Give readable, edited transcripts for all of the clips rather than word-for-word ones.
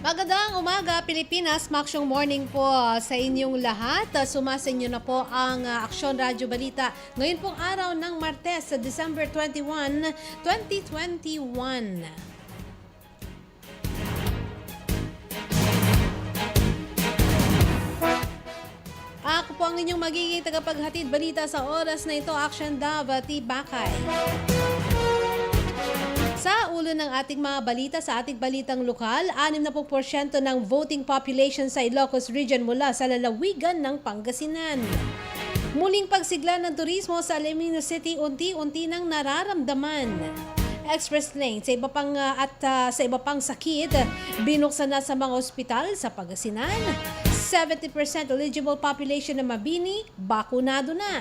Magandang umaga, Pilipinas. Maksyong morning po sa inyong lahat. Sumasa inyo na po ang Aksyon Radyo Balita. Ngayon pong araw ng Martes, December 21, 2021. Ako po ang inyong magiging tagapaghatid balita sa oras na ito, Action Davati Bakay. Sa ulo ng ating mga balita, sa ating balitang lokal, 60% ng voting population sa Ilocos Region mula sa lalawigan ng Pangasinan. Muling pagsigla ng turismo sa Alaminos City, unti-unti nang nararamdaman. Express lane sa iba pang sakit, binuksan na sa mga ospital sa Pangasinan. 70% eligible population ng Mabini, bakunado na.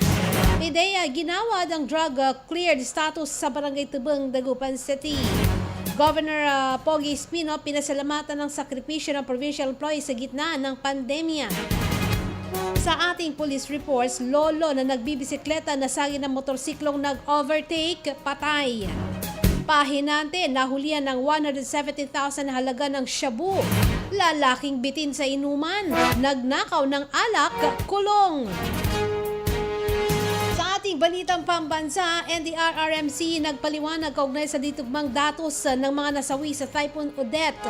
PIDEA, ginawad ang drug cleared status sa Barangay Tubang, Dagupan City. Governor Pogi Espino, pinasalamatan ng sakripisyo ng provincial employees sa gitna ng pandemya. Sa ating police reports, lolo na nagbibisikleta nasagi ng motorsiklong nag-overtake, patay. Pahinante, nahulihan ng 170,000 na halaga ng shabu. Lalaking bitin sa inuman, nagnakaw ng alak, kulong. Sa ating balitang pambansa, NDRRMC nagpaliwanag kaugnay sa ditugmang datos ng mga nasawi sa Typhoon Odette.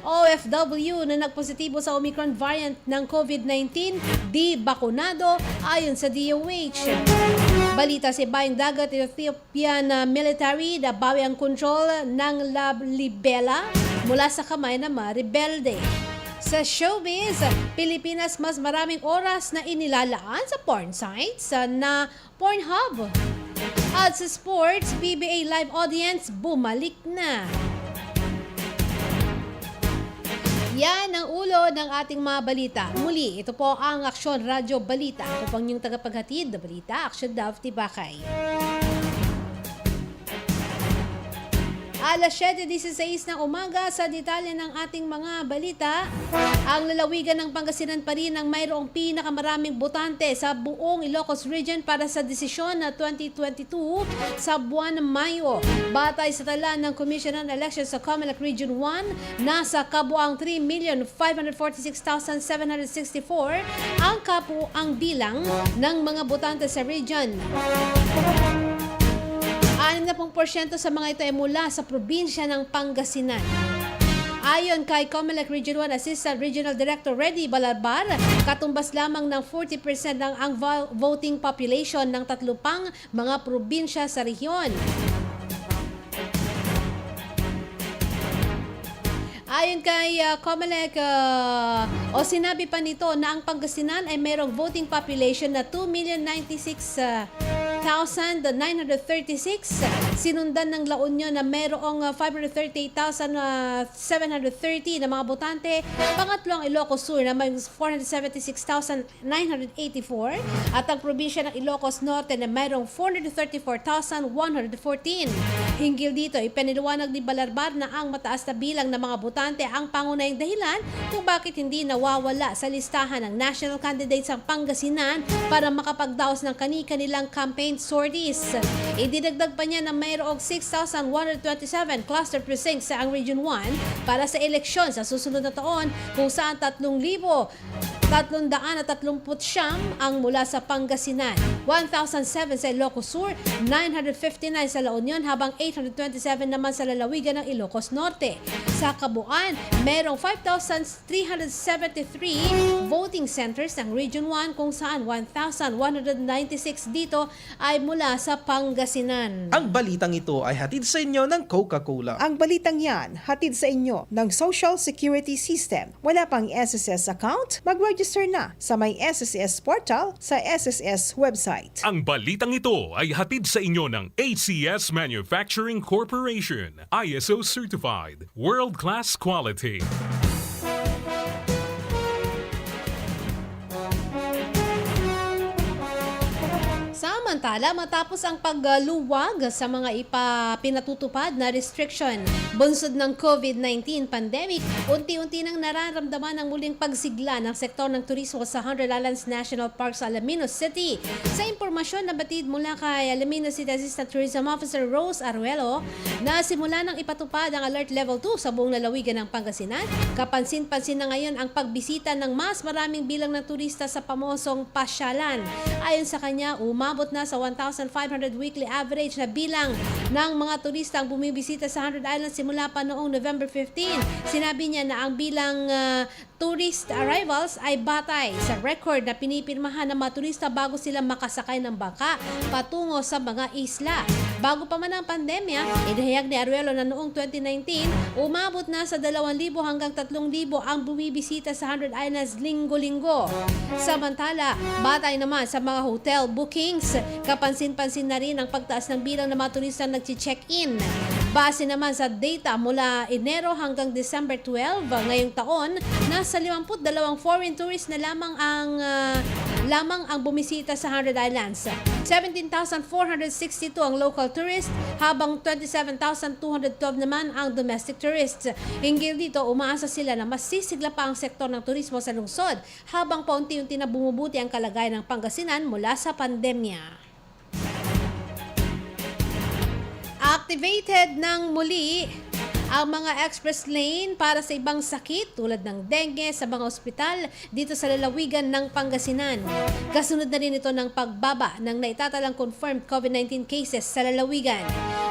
OFW na nagpositibo sa Omicron variant ng COVID-19, di bakunado ayon sa DOH. Balita sa Bayang Dagat, Ethiopian military na bawi ang control ng Libela mula sa kamay ng mga rebelde. Sa showbiz, Pilipinas mas maraming oras na inilalaan sa porn sites na Pornhub. At sa sports, PBA live audience bumalik na. Yan ang ulo ng ating mga balita. Muli, ito po ang Aksyon Radyo Balita. Ako pang yung tagapaghatid na balita, Aksyon Davati Bakay. Alas 7:16 ng umaga, sa detalye ng ating mga balita, ang lalawigan ng Pangasinan pa rin ang mayroong pinakamaraming botante sa buong Ilocos Region para sa desisyon na 2022 sa buwan ng Mayo. Batay sa tala ng Commission on Elections sa Comelec Region 1, nasa kabuang 3,546,764 ang kabuang bilang ng mga botante sa region. 60% sa mga ito ay mula sa probinsya ng Pangasinan. Ayon kay Comelec Region 1 Assistant Regional Director Reddy Balarbar, katumbas lamang ng 40% ng ang voting population ng tatlo pang mga probinsya sa rehiyon. Ayon kay Comelec, sinabi pa nito na ang Pangasinan ay mayroong voting population na 2,096,936. Sinundan ng La Union na mayroong 538,730 na mga botante. Pangatlo ang Ilocos Sur na may 476,984. At ang probinsya ng Ilocos Norte na mayroong 434,114. Hinggil dito, ipiniliwanag ni Balarbar na ang mataas na bilang ng mga botante ang pangunahing dahilan kung bakit hindi nawawala sa listahan ng national candidates ang Pangasinan para makapagdaos ng kani-kanilang campaign sorties. Idinagdag pa niya na mayroong 6,127 cluster precincts sa ang Region 1 para sa eleksyon sa susunod na taon, kung saan 3,339 ang mula sa Pangasinan, 1,007 sa Ilocos Sur, 959 sa La Union, habang 827 naman sa lalawigan ng Ilocos Norte. Sa kabuuan, mayroong 5,373 voting centers ng Region 1, kung saan 1,196 dito ay mula sa Pangasinan. Ang balitang ito ay hatid sa inyo ng Coca-Cola. Ang balitang yan, hatid sa inyo ng Social Security System. Wala pang SSS account? Mag-register na sa may SSS portal sa SSS website. Ang balitang ito ay hatid sa inyo ng ACS Manufacturing Corporation, ISO Certified, World-Class Quality. Samantala, matapos ang pagluwag sa mga pinatutupad na restriction bunsod ng COVID-19 pandemic, unti-unti nang nararamdaman ang muling pagsigla ng sektor ng turismo sa Hundred Islands National Park sa Alaminos City. Sa impormasyon na batid mula kay Alaminos City Assistant Tourism Officer Rose Aruelo, na simula nang ipatupad ang Alert Level 2 sa buong lalawigan ng Pangasinan, kapansin-pansin na ngayon ang pagbisita ng mas maraming bilang ng turista sa pamosong pasyalan. Ayon sa kanya, umabot na sa 1,500 weekly average na bilang ng mga turista ang bumibisita sa Hundred Islands simula pa noong November 15. Sinabi niya na ang bilang tourist arrivals ay batay sa record na pinipirmahan ng mga turista bago sila makasakay ng bangka patungo sa mga isla. Bago pa man ang pandemya, inihayag ni Aruelo na noong 2019, umabot na sa 2,000 hanggang 3,000 ang bumibisita sa Hundred Islands linggo-linggo. Samantala, batay naman sa mga hotel bookings, kapansin-pansin na rin ang pagtaas ng bilang ng mga turista nag-check-in. Base naman sa data mula Enero hanggang December 12 ngayong taon, nasa 52 foreign tourists na lamang ang bumisita sa Hundred Islands. 17,462 ang local tourists, habang 27,212 naman ang domestic tourists. Hinggil dito, umaasa sila na masisigla pa ang sektor ng turismo sa lungsod habang paunti-unti na bumubuti ang kalagayan ng Pangasinan mula sa pandemya. Activated ng muli ang mga express lane para sa ibang sakit tulad ng dengue sa mga ospital dito sa lalawigan ng Pangasinan. Kasunod na rin ito ng pagbaba ng naitatalang confirmed COVID-19 cases sa lalawigan.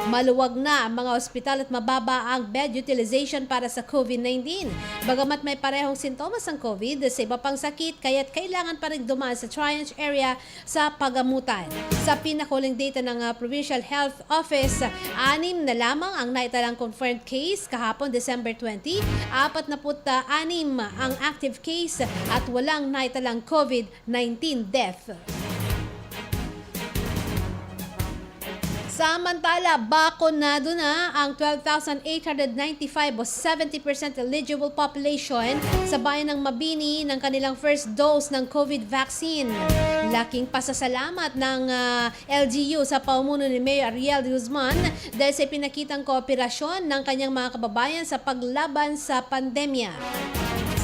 Maluwag na ang mga ospital at mababa ang bed utilization para sa COVID-19. Bagamat may parehong sintomas ng COVID sa iba pang sakit, kaya't kailangan pa rin dumaan sa triage area sa pagamutan. Sa pinakuling data ng Provincial Health Office, 6 na lamang ang naitalang confirmed case kahapon December 20, 46 ang active case at walang naitalang COVID-19 death. Samantala, bakunado na ang 12,895 o 70% eligible population sa bayan ng Mabini ng kanilang first dose ng COVID vaccine. Laking pasasalamat ng LGU sa pamumuno ni Mayor Ariel Guzman dahil sa pinakitang kooperasyon ng kanyang mga kababayan sa paglaban sa pandemya.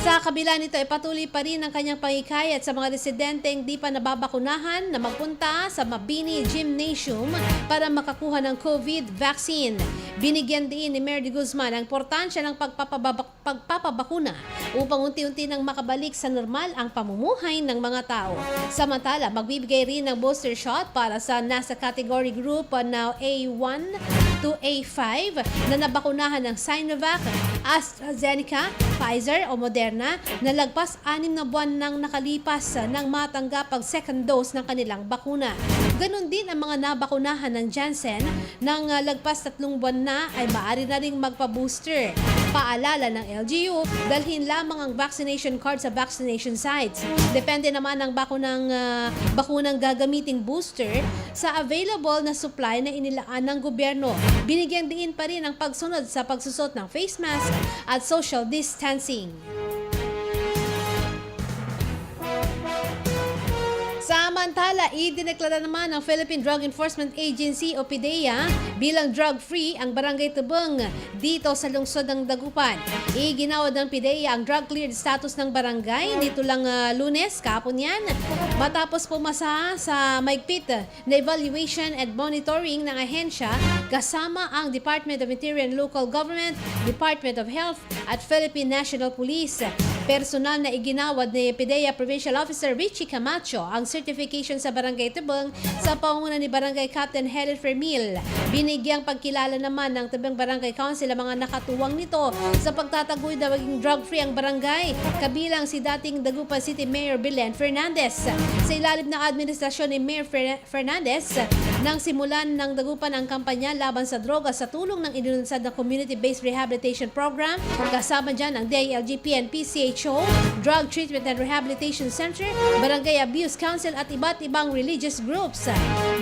Sa kabila nito, patuloy pa rin ang kanyang pangikayat sa mga residenteng di pa nababakunahan na magpunta sa Mabini Gymnasium para makakuha ng COVID vaccine. Binigyan din ni Mayor de Guzman ang importansya ng pagpapabakuna upang unti-unti nang makabalik sa normal ang pamumuhay ng mga tao. Samantala, magbibigay rin ng booster shot para sa nasa category group na A1 to A5 na nabakunahan ng Sinovac, AstraZeneca, Pfizer o Moderna na lagpas 6 na buwan nang nakalipas nang matanggap ang second dose ng kanilang bakuna. Ganon din ang mga nabakunahan ng Janssen nang lagpas 3 buwan na ay maaari na ring magpa-booster. Paalala ng LGU, dalhin lamang ang vaccination card sa vaccination sites. Depende naman ang bakunang gagamiting booster sa available na supply na inilaan ng gobyerno. Binigyan din pa rin ang pagsunod sa pagsusot ng face mask at social distancing. Samantala, idineklara naman ng Philippine Drug Enforcement Agency o PDEA bilang drug-free ang Barangay Tubong dito sa lungsod ng Dagupan. Iginawad ng PDEA ang drug-cleared status ng barangay dito lang Lunes, kahapon yan, matapos pumasa sa maigpit na evaluation and monitoring ng ahensya kasama ang Department of Interior and Local Government, Department of Health at Philippine National Police. Personal na iginawad ni PDEA Provincial Officer Richie Camacho ang certification sa Barangay Tubong sa pangunguna ni Barangay Captain Helen Fermil. Binigyang pagkilala naman ng Tubong Barangay Council ang mga nakatuwang nito sa pagtataguyod na maging drug-free ang barangay, kabilang si dating Dagupan City Mayor Belen Fernandez. Sa ilalim ng administrasyon ni Mayor Fernandez, nang simulan ng Dagupan ang kampanya laban sa droga sa tulong ng inilunsad na Community-Based Rehabilitation Program, kasama dyan ang DILG, PNP, CHO, Drug Treatment and Rehabilitation Center, Barangay Abuse Council at iba't ibang religious groups.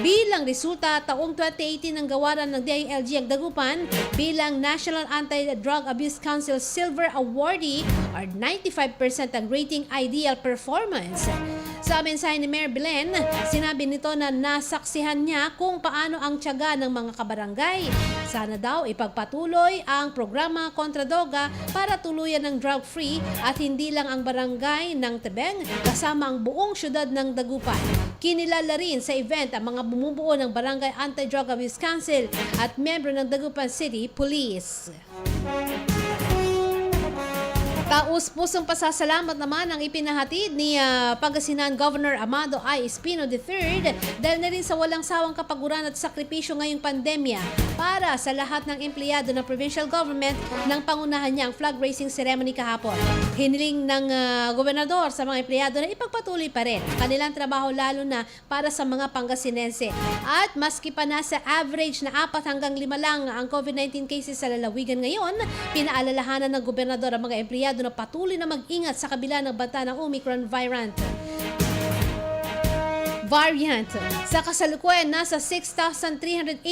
Bilang resulta, taong 2018 ang gawaran ng DILG ang Dagupan bilang National Anti-Drug Abuse Council Silver Awardee or 95% ang rating ideal performance. Sa mensahe ni Mayor Belen, sinabi nito na nasaksihan niya kung paano ang tiyaga ng mga kabarangay. Sana daw ipagpatuloy ang programa kontra droga para tuluyan ng drug-free at hindi lang ang barangay ng Tebeng kasama ang buong syudad ng Dagupan. Kinilala rin sa event ang mga bumubuo ng Barangay Anti-Drug Abuse Council at miyembro ng Dagupan City Police. Taus-pusong pasasalamat naman ang ipinahatid ni Pangasinan Governor Amado I. Espino III dahil na rin sa walang sawang kapaguran at sakripisyo ngayong pandemya para sa lahat ng empleyado ng provincial government nang pangunahan niya ang flag raising ceremony kahapon. Hiniling ng gobernador sa mga empleyado na ipagpatuloy pa rin ang kanilang trabaho lalo na para sa mga Pangasinense. At maski pa nasa average na 4 hanggang 5 lang ang COVID-19 cases sa lalawigan ngayon, pinaalalahanan ng gobernador ang mga empleyado na patuloy na mag-ingat sa kabila ng banta ng Omicron variant. Sa kasalukuyan, nasa 6,387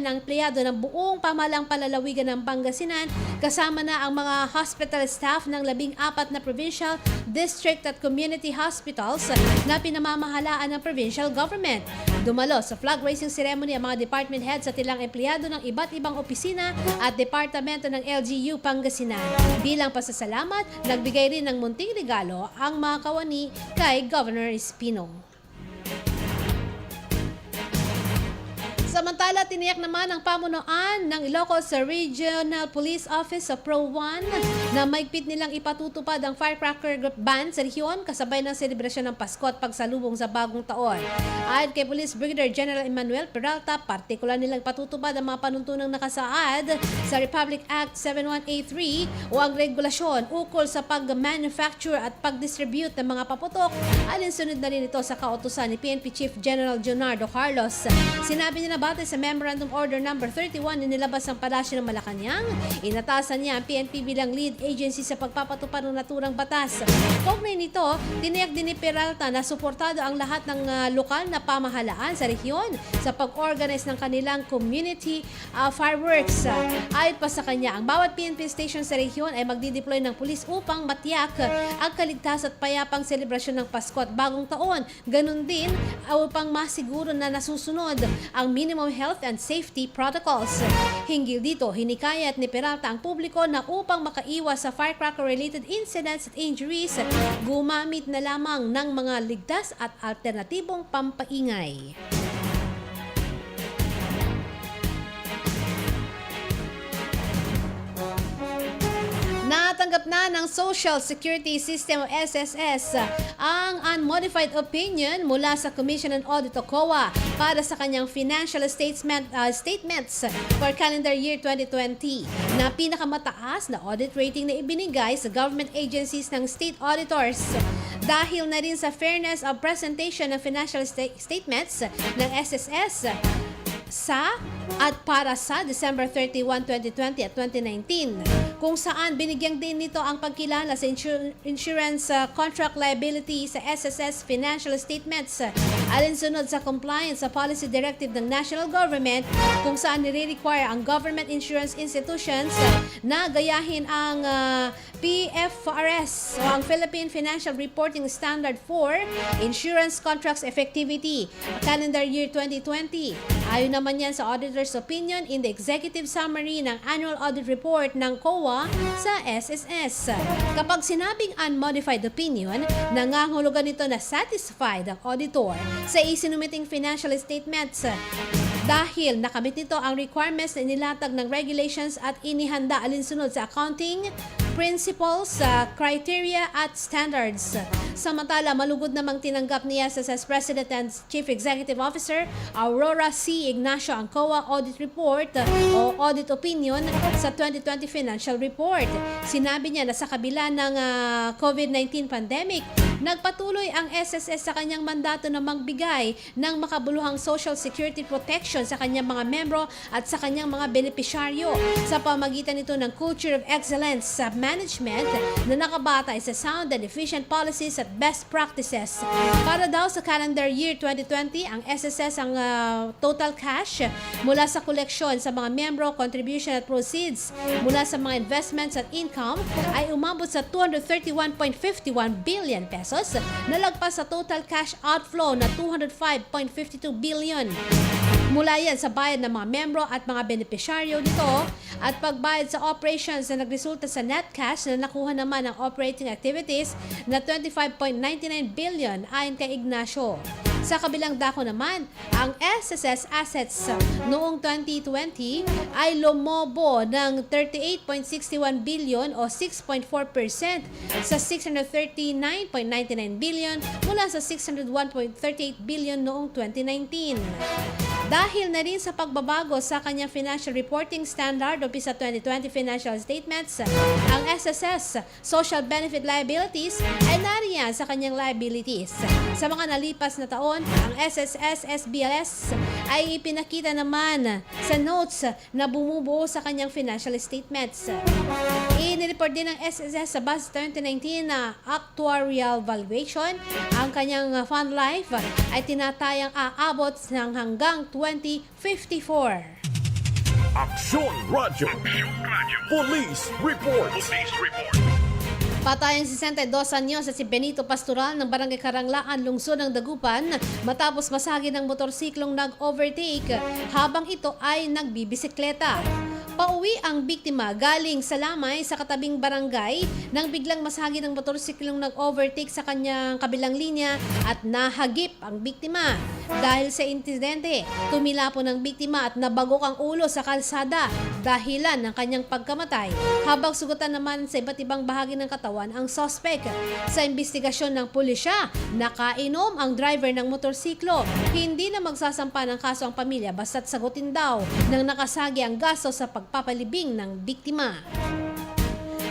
ang empleyado ng buong pamahalang palalawigan ng Pangasinan, kasama na ang mga hospital staff ng 14 na provincial, district at community hospitals na pinamamahalaan ng provincial government. Dumalo sa flag raising ceremony ang mga department heads at ilang empleyado ng iba't ibang opisina at departamento ng LGU Pangasinan. Bilang pasasalamat, nagbigay rin ng munting regalo ang mga kawani kay Governor Espino. Samantala, tiniyak naman ang pamunuan ng Ilocos Regional Police Office sa Pro 1 na maigpit nilang ipatutupad ang firecracker ban sa rehiyon kasabay ng selebrasyon ng Pasko at pagsalubong sa bagong taon. Ayon kay Police Brigadier General Emmanuel Peralta, partikular nilang patutupad ang mga panuntunang nakasaad sa Republic Act 7183 o ang regulasyon ukol sa pag-manufacture at pag-distribute ng mga paputok. Alinsunod na rin ito sa kautusan ni PNP Chief General Jonardo Carlos. Sinabi niya na batay sa Memorandum Order No. 31 na nilabas ng Palasyo ng Malacanang, inatasan niya ang PNP bilang lead agency sa pagpapatupad ng naturang batas. Kaugnay nito, tiniyak din ni Peralta na suportado ang lahat ng lokal na pamahalaan sa rehiyon sa pag-organize ng kanilang community fireworks. Ayon pa sa kanya, ang bawat PNP station sa rehiyon ay magdideploy ng pulis upang matiyak ang kaligtas at payapang selebrasyon ng Pasko at Bagong Taon. Ganun din upang masiguro na nasusunod ang minimum health and safety protocols. Hinggil dito, hinikayat ni Peralta ang publiko na upang makaiwas sa firecracker-related incidents at injuries, gumamit na lamang ng mga ligtas at alternatibong pampaingay. Natanggap na ng Social Security System o SSS ang unmodified opinion mula sa Commission on Audit o COA para sa kanyang financial statements for calendar year 2020 na pinakamataas na audit rating na ibinigay sa government agencies ng state auditors. Dahil na rin sa fairness of presentation ng financial statements ng SSS sa at para sa December 31, 2020 at 2019, kung saan binigyan din nito ang pagkilala sa insurance contract liability sa SSS financial statements alinsunod sa compliance sa policy directive ng national government kung saan nire-require ang government insurance institutions na gayahin ang PFRS o ang Philippine Financial Reporting Standard for Insurance Contracts Effectivity calendar year 2020. Ayon naman yan sa auditor's opinion in the executive summary ng annual audit report ng COA sa SSS. Kapag sinabing unmodified opinion, nangangahulugan nito na satisfied ang auditor sa isinumiting financial statements dahil nakamit nito ang requirements na inilatag ng regulations at inihanda alinsunod sa accounting principles, criteria at standards. Samantala, malugod namang tinanggap ni SSS President and Chief Executive Officer Aurora C. Ignacio ang COA Audit Report o Audit Opinion sa 2020 Financial Report. Sinabi niya na sa kabila ng COVID-19 pandemic, nagpatuloy ang SSS sa kanyang mandato na magbigay ng makabuluhang social security protection sa kanyang mga membro at sa kanyang mga benepisyaryo sa pamagitan nito ng culture of excellence sa management na nakabatay sa sound and efficient policies at best practices. Para daw sa calendar year 2020, ang SSS ang total cash mula sa koleksyon sa mga membro, contribution at proceeds mula sa mga investments at income ay umabot sa 231.51 billion pesos. pesos, nalagpas sa total cash outflow na 205.52 billion. Mula yan sa bayad ng mga membro at mga benepisyaryo nito at pagbayad sa operations na nagresulta sa net cash na nakuha naman ng operating activities na 25.99 billion ayon kay Ignacio. Sa kabilang dako naman, ang SSS assets noong 2020 ay lumobo ng 38.61 billion o 6.4% sa 639.99 billion mula sa 601.38 billion noong 2019. Dahil na rin sa pagbabago sa kanyang financial reporting standard o PISA 2020 financial statements, ang SSS social benefit liabilities ay nariyan sa kanyang liabilities. Sa mga nalipas na taon, ang SSS-SBLS ay ipinakita naman sa notes na bumubuo sa kanyang financial statements. Inireport din ng SSS sa base 2019 na actuarial valuation. Ang kanyang fund life ay tinatayang aabot ng hanggang 2054. Aksyon Radyo. Police Report. Patayang 62 anyos sa si Benito Pastoral ng Barangay Karanglaan, lungsod ng Dagupan matapos masagi ng motorsiklong nag-overtake habang ito ay nagbibisikleta. Pauwi ang biktima galing sa Lamay sa katabing barangay nang biglang masagi ng motorsiklong nag-overtake sa kanyang kabilang linya at nahagip ang biktima. Dahil sa insidente, tumila po ng biktima at nabagok ang ulo sa kalsada dahilan ng kanyang pagkamatay, habang sugatan naman sa iba't ibang bahagi ng katawan ang suspect. Sa investigasyon ng pulisya, nakainom ang driver ng motorsiklo. Hindi na magsasampa ng kaso ang pamilya basta't sagutin daw ng nakasagi ang gasto sa pagpapalibing ng biktima.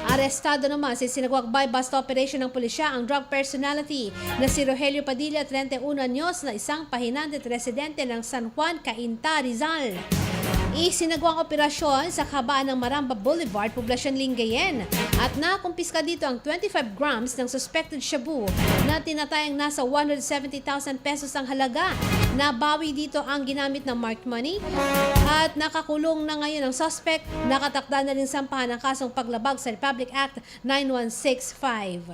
Arestado naman sa sinagwagbay bust operation ng pulisya ang drug personality na si Rogelio Padilla, 31 anyos, na isang pahinante at residente ng San Juan, Cainta, Rizal. Isinagwang operasyon sa kabaan ng Maramba Boulevard, Poblacion Lingayen, at nakumpiska dito ang 25 grams ng suspected shabu na tinatayang nasa 170,000 pesos ang halaga. Nabawi dito ang ginamit na marked money at nakakulong na ngayon ang suspect. Nakatakda na rin sampahan ng kasong paglabag sa Republic Act 9165.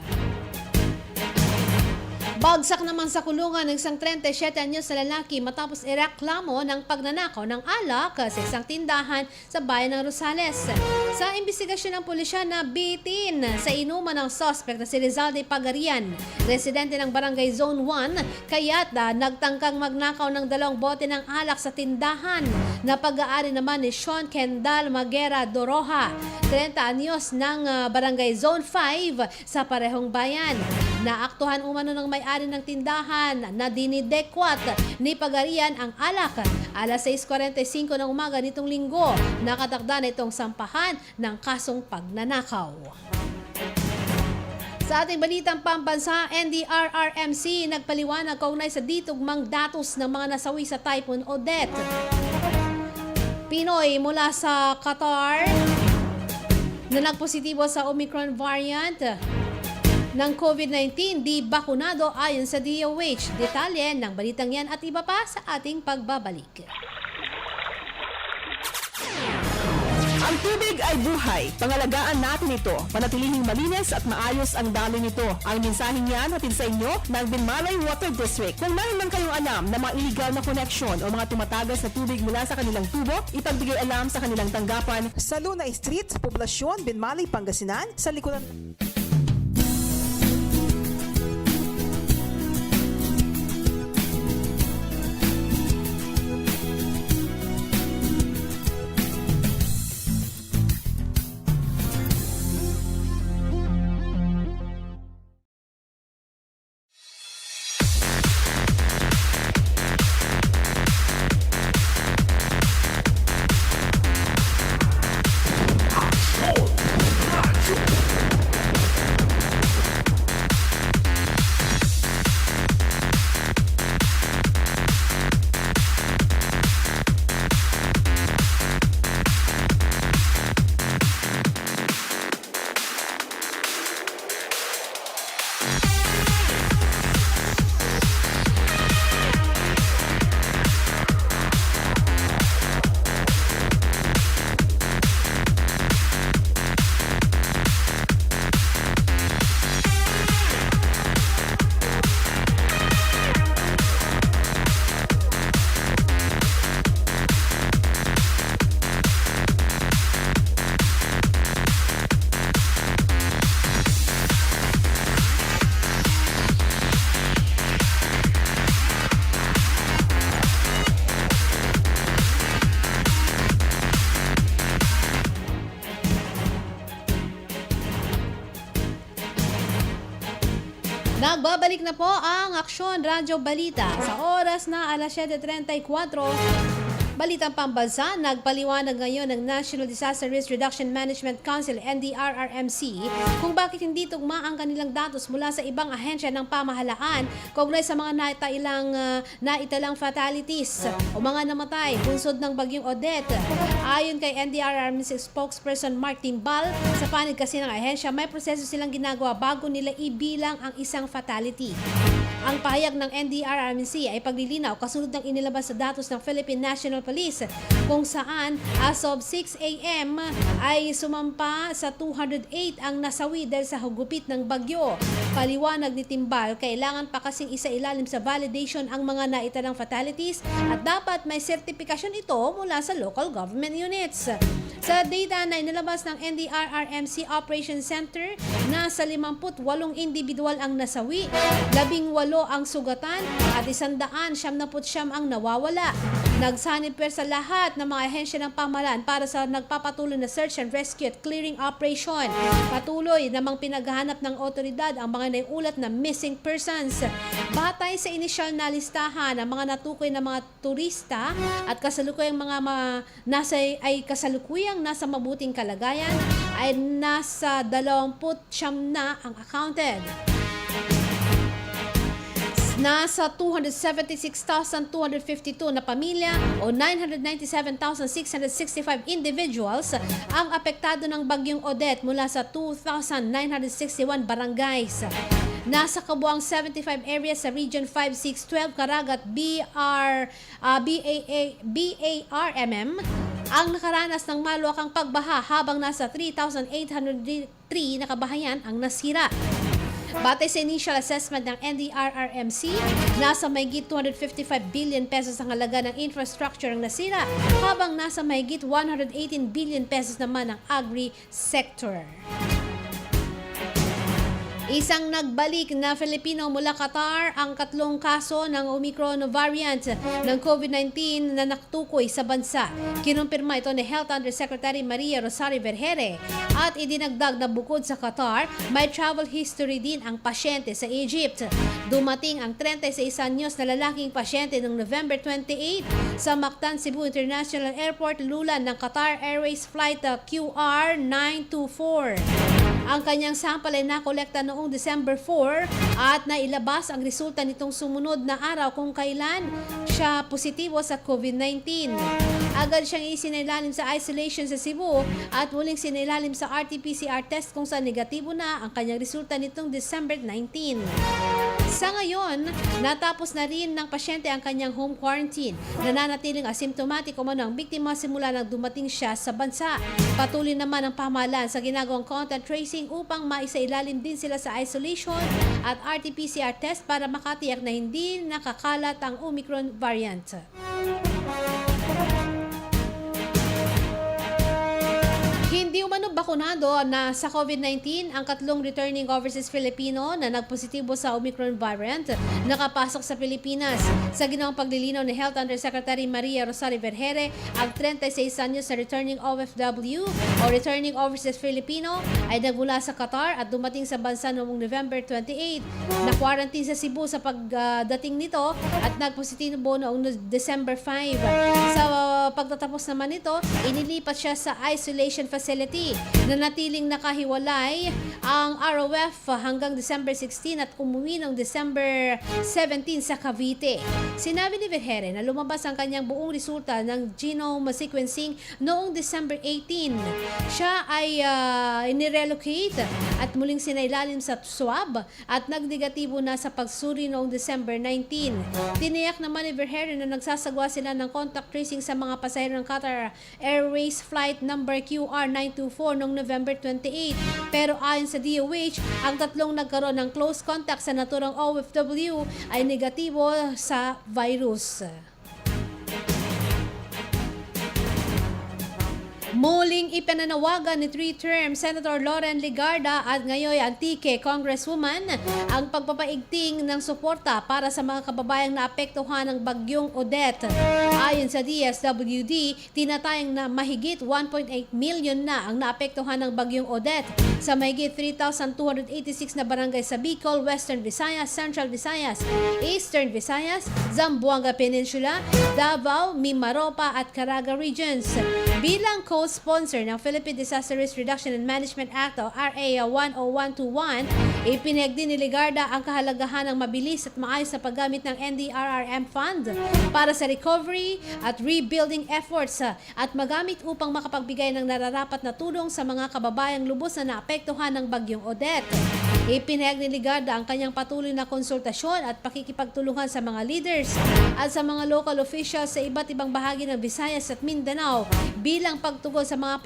Bagsak naman sa kulungan ng isang 37 anyos na lalaki matapos ireklamo ng pagnanakaw ng alak sa isang tindahan sa bayan ng Rosales. Sa investigasyon ng pulisya, nabitin sa inuman ng suspect na si Rizalde Pagarian, residente ng Barangay Zone 1, kaya't nagtangkang magnakaw ng 2 bote ng alak sa tindahan na pag-aari naman ni Sean Kendall Magera Doroha, 30 anyos ng Barangay Zone 5 sa parehong bayan. Naaktuhan umano ng may-ari ng tindahan na dinidekwat ni Pagarian ang alak. Alas 6:45 ng umaga nitong linggo, nakatakda na itong sampahan ng kasong pagnanakaw. Sa ating balitang pambansa, NDRRMC nagpaliwanag kaugnay sa ditugmang datos ng mga nasawi sa Typhoon Odette. Pinoy mula sa Qatar na nagpositibo sa Omicron variant ng COVID-19, di bakunado ayon sa DOH. Detalye ng balitang yan at iba pa sa ating pagbabalik. Ang tubig ay buhay. Pangalagaan natin ito. Panatilihing malinis at maayos ang daloy nito. Ang mensaheng yan hatid sa inyo ng Binmalay Water District. Kung meron lang kayong alam na mga illegal na koneksyon o mga tumatagas na tubig mula sa kanilang tubo, ipagbigay alam sa kanilang tanggapan. Sa Luna Street, Poblacion, Binmalay, Pangasinan, sa likuran Nagbabalik na po ang Aksyon Radyo Balita sa oras na alas 7:34. Balitang pambansa, nagpaliwanag ngayon ng National Disaster Risk Reduction Management Council NDRRMC kung bakit hindi tugma ang kanilang datos mula sa ibang ahensya ng pamahalaan kaugnay sa mga naitalang fatalities o mga namatay bunsod ng bagyong Odette. Ayon kay NDRRMC spokesperson Mark Timbal, sa panig kasi ng ahensya, may proseso silang ginagawa bago nila ibilang ang isang fatality. Ang pahayag ng NDRRMC ay paglilinaw kasunod ng inilabas sa datos ng Philippine National Police kung saan as of 6 a.m. ay sumampa sa 208 ang nasawi dahil sa hugupit ng bagyo. Paliwanag ni Timbal, kailangan pa kasing isailalim sa validation ang mga naitalang fatalities at dapat may sertifikasyon ito mula sa local government units. Sa data na inilabas ng NDRRMC Operations Center, nasa 58 individual ang nasawi, 18 ang sugatan at 179 ang nawawala. Nagsanib sa lahat ng mga ahensya ng pamahalaan para sa nagpapatuloy na search and rescue at clearing operation. Patuloy namang pinaghahanap ng otoridad ang mga naiulat na missing persons. Batay sa inisyal na listahan ng mga natukoy na mga turista at kasalukuyang kasalukuyang nasa mabuting kalagayan ay nasa 29 na ang accounted. Nasa 276,252 na pamilya o 997,665 individuals ang apektado ng bagyong Odette mula sa 2,961 barangays. Nasa kabuang 75 areas sa Region 5, 6, 12, Caraga at BARMM ang nakaranas ng maluwakang pagbaha habang nasa 3,803 na kabahayan ang nasira. Batay sa initial assessment ng NDRRMC, nasa mahigit 255 billion pesos ang halaga ng infrastructure ang nasira, habang nasa mahigit 118 billion pesos naman ang agri-sector. Isang nagbalik na Filipino mula Qatar ang 3 kaso ng Omicron variant ng COVID-19 na naktukoy sa bansa. Kinumpirma ito ni Health Undersecretary Maria Rosario Vergere at idinagdag na bukod sa Qatar, may travel history din ang pasyente sa Egypt. Dumating ang 36 anyos na lalaking pasyente noong November 28 sa Mactan, Cebu International Airport, lulan ng Qatar Airways Flight QR924. Ang kanyang sample ay nakolekta noong December 4 at nailabas ang resulta nitong sumunod na araw kung kailan siya positibo sa COVID-19. Agad siyang isinailalim sa isolation sa Cebu at muling sinailalim sa RT-PCR test kung saan negatibo na ang kanyang resulta nitong December 19. Sa ngayon, natapos na rin ng pasyente ang kanyang home quarantine. Nananatiling asymptomatic umano ang biktima simula nang dumating siya sa bansa. Patuloy naman ang pamahalaan sa ginagawang contact tracing upang maisailalim din sila sa isolation at RT-PCR test para makatiyak na hindi nakakalat ang Omicron variant. Hindi umano bakunado na sa COVID-19 ang 3 returning overseas Filipino na nagpositibo sa Omicron variant nakapasok sa Pilipinas. Sa ginawang paglilinaw ni Health Undersecretary Maria Rosario Vergere, ang 36 anyos sa returning OFW o returning overseas Filipino ay nagmula sa Qatar at dumating sa bansa noong November 28. Na-quarantine sa Cebu sa pagdating nito at nagpositibo noong December 5. Sa pagtatapos naman nito, inilipat siya sa isolation facility. Nanatiling nakahiwalay ang ROF hanggang December 16 at umuwi noong December 17 sa Cavite. Sinabi ni Vergere na lumabas ang kanyang buong resulta ng genome sequencing noong December 18. Siya ay inirelocate at muling sinailalim sa swab at nagnegatibo na sa pagsuri noong December 19. Tiniyak naman ni Vergere na nagsasagawa sila ng contact tracing sa mga pasahero ng Qatar Airways flight number QR924 noong November 28. Pero ayon sa DOH, ang 3 nagkaroon ng close contact sa naturang OFW ay negatibo sa virus. Muling ipinanawagan ni three-term Senator Loren Legarda at ngayon Antique Congresswoman ang pagpapaigting ng suporta para sa mga kababayang naapektuhan ng bagyong Odette. Ayon sa DSWD, tinatayang na mahigit 1.8 million na ang naapektuhan ng bagyong Odette sa mahigit 3,286 na barangay sa Bicol, Western Visayas, Central Visayas, Eastern Visayas, Zamboanga Peninsula, Davao, Mimaropa at Caraga regions. Bilang co-sponsor ng Philippine Disaster Risk Reduction and Management Act o RA 10121, ipinahayag din ni Legarda ang kahalagahan ng mabilis at maayos na paggamit ng NDRRM Fund para sa recovery at rebuilding efforts at magamit upang makapagbigay ng nararapat na tulong sa mga kababayang lubos na naapektuhan ng bagyong Odette. Ipinahayag ni Legarda ang kanyang patuloy na konsultasyon at pakikipagtulungan sa mga leaders at sa mga local officials sa iba't ibang bahagi ng Visayas at Mindanao bilang pagtugon sa mga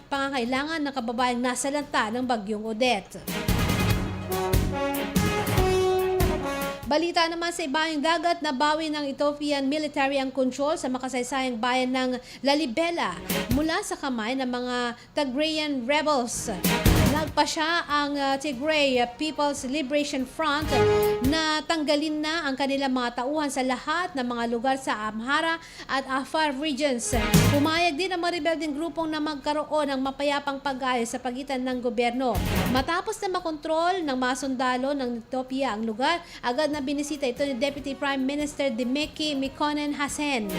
pangangailangan ng kababayang nasalanta ng bagyong Odette. Balita naman sa ibayong dagat, nabawi ng Ethiopian military ang control sa makasaysayang bayan ng Lalibela mula sa kamay ng mga Tigrayan rebels. Nagpasya ang Tigray People's Liberation Front na tanggalin na ang kanilang mga tauhan sa lahat ng mga lugar sa Amhara at Afar regions. Pumayag din ang mga rebelding grupong na magkaroon ng mapayapang pag-ayos sa pagitan ng gobyerno. Matapos na makontrol ng mga sundalo ng Ethiopia ang lugar, agad na binisita ito ni Deputy Prime Minister Demeke Mekonnen Hassen.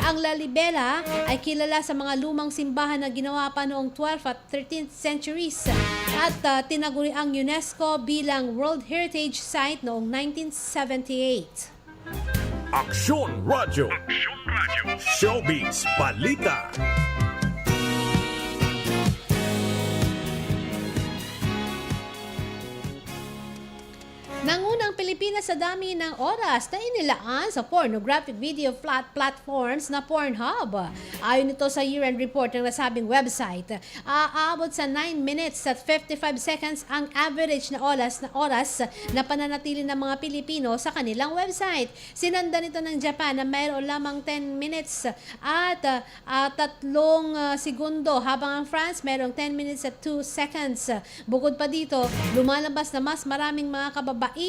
Ang Lalibela ay kilala sa mga lumang simbahan na ginawa pa noong 12th at 13th centuries at tinaguri ang UNESCO bilang World Heritage Site noong 1978. Aksyon Radyo. Showbiz Balita. Nangunang Pilipinas sa dami ng oras na inilaan sa pornographic video platforms na Pornhub. Ayon nito sa year-end report ng nasabing website, aabot sa 9 minutes at 55 seconds ang average na oras na pananatili ng mga Pilipino sa kanilang website. Sinanda nito ng Japan na mayroon lamang 10 minutes at 3 segundo, habang ang France mayroong 10 minutes at 2 seconds. Bukod pa dito, lumalabas na mas maraming mga kababaihan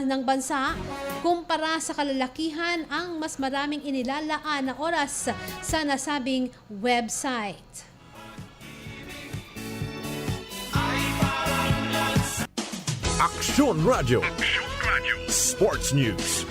ng bansa kumpara sa kalalakihan ang mas maraming inilalaan na oras sa nasabing website. Aksyon Radyo. Sports News.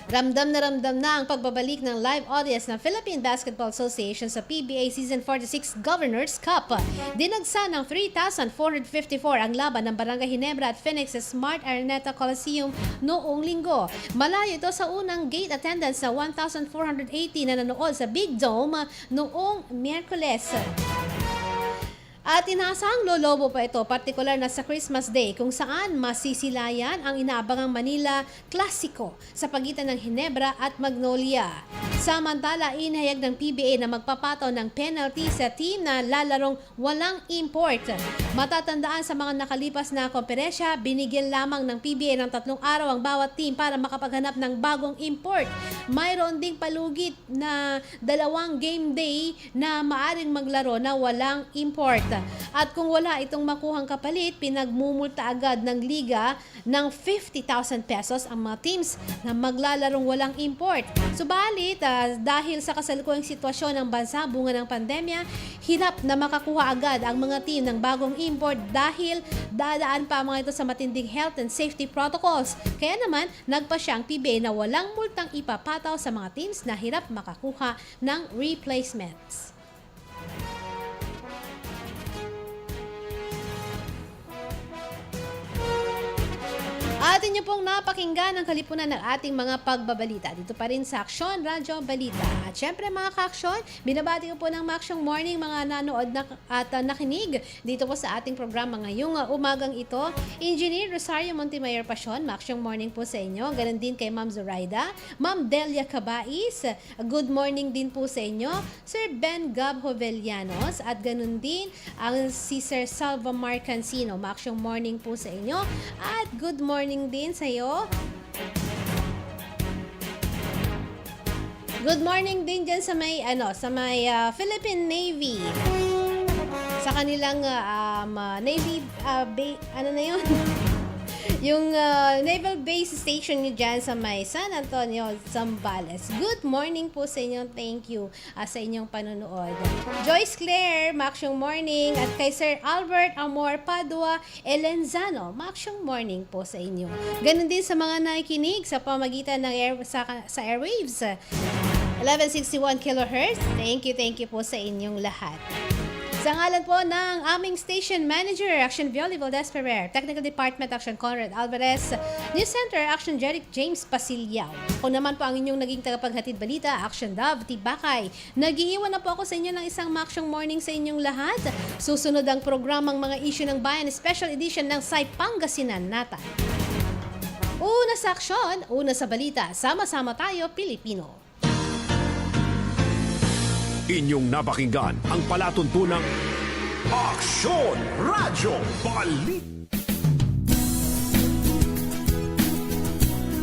Ramdam na ang pagbabalik ng live audience ng Philippine Basketball Association sa PBA Season 46 Governors Cup. Dinagsa ng 3,454 ang laban ng Barangay Ginebra at Phoenix sa Smart Araneta Coliseum noong linggo. Malayo ito sa unang gate attendance na 1,480 na nanood sa Big Dome noong Miyerkules. At inaasahang lolobo pa ito, partikular na sa Christmas Day, kung saan masisilayan ang inaabangang Manila Clasico sa pagitan ng Ginebra at Magnolia. Samantala, inihayag ng PBA na magpapataw ng penalty sa team na lalarong walang import. Matatandaan sa mga nakalipas na komperesya, binigyan lamang ng PBA ng 3 araw ang bawat team para makapaghanap ng bagong import. Mayroon ding palugit na 2 game day na maaring maglaro na walang import. At kung wala itong makuhang kapalit, pinagmumulta agad ng liga ng 50,000 pesos ang mga teams na maglalarong walang import. Subalit, dahil sa kasalukuyang sitwasyon ng bansa bunga ng pandemya, hirap na makakuha agad ang mga team ng bagong import dahil dadaan pa mga ito sa matinding health and safety protocols. Kaya naman, nagpasya ang PBA na walang multang ipapataw sa mga teams na hirap makakuha ng replacements. Atin niyo pong napakinggan ang kalipunan ng ating mga pagbabalita. Dito pa rin sa Aksyon Radyo Balita. At syempre mga ka-aksyon, binabati ko po ng Maksyong Morning mga nanood at nakinig dito po sa ating programa ngayong umagang ito. Engineer Rosario Montemayor Pasyon, Maksyong Morning po sa inyo. Ganon din kay Ma'am Zoraida. Ma'am Delia Cabais, good morning din po sa inyo. Sir Ben Gab Jovellanos at ganon din ang si Sir Salva Marcancino. Maksyong Morning po sa inyo. At good morning din sa iyo. Good morning din dyan sa may, Philippine Navy. Sa kanilang Navy, ano na yun? Yung Naval Base Station nyo dyan sa may San Antonio, Zambales. Good morning po sa inyo. Thank you sa inyong panonood. Joyce Claire, maksyong morning. At kay Sir Albert Amor Padua Elenzano, maksyong morning po sa inyo. Ganon din sa mga nakikinig sa pamagitan ng sa airwaves. 1161 kHz. Thank you po sa inyong lahat. Sa ngalan po ng aming Station Manager, Action Violi Valdez Ferrer, Technical Department, Action Conrad Alvarez, News Center, Action Jeric James Pasilyao. Ako naman po ang inyong naging tagapaghatid balita, Action Dove Tibakay. Nag-iiwan na po ako sa inyo ng isang maksyong morning sa inyong lahat. Susunod ang programang mga issue ng bayan, special edition ng Say Pangasinan Nata. Una sa aksyon, una sa balita, sama-sama tayo, Pilipino. Inyong napakinggan ang palatuntunang Aksyon Radyo Balita.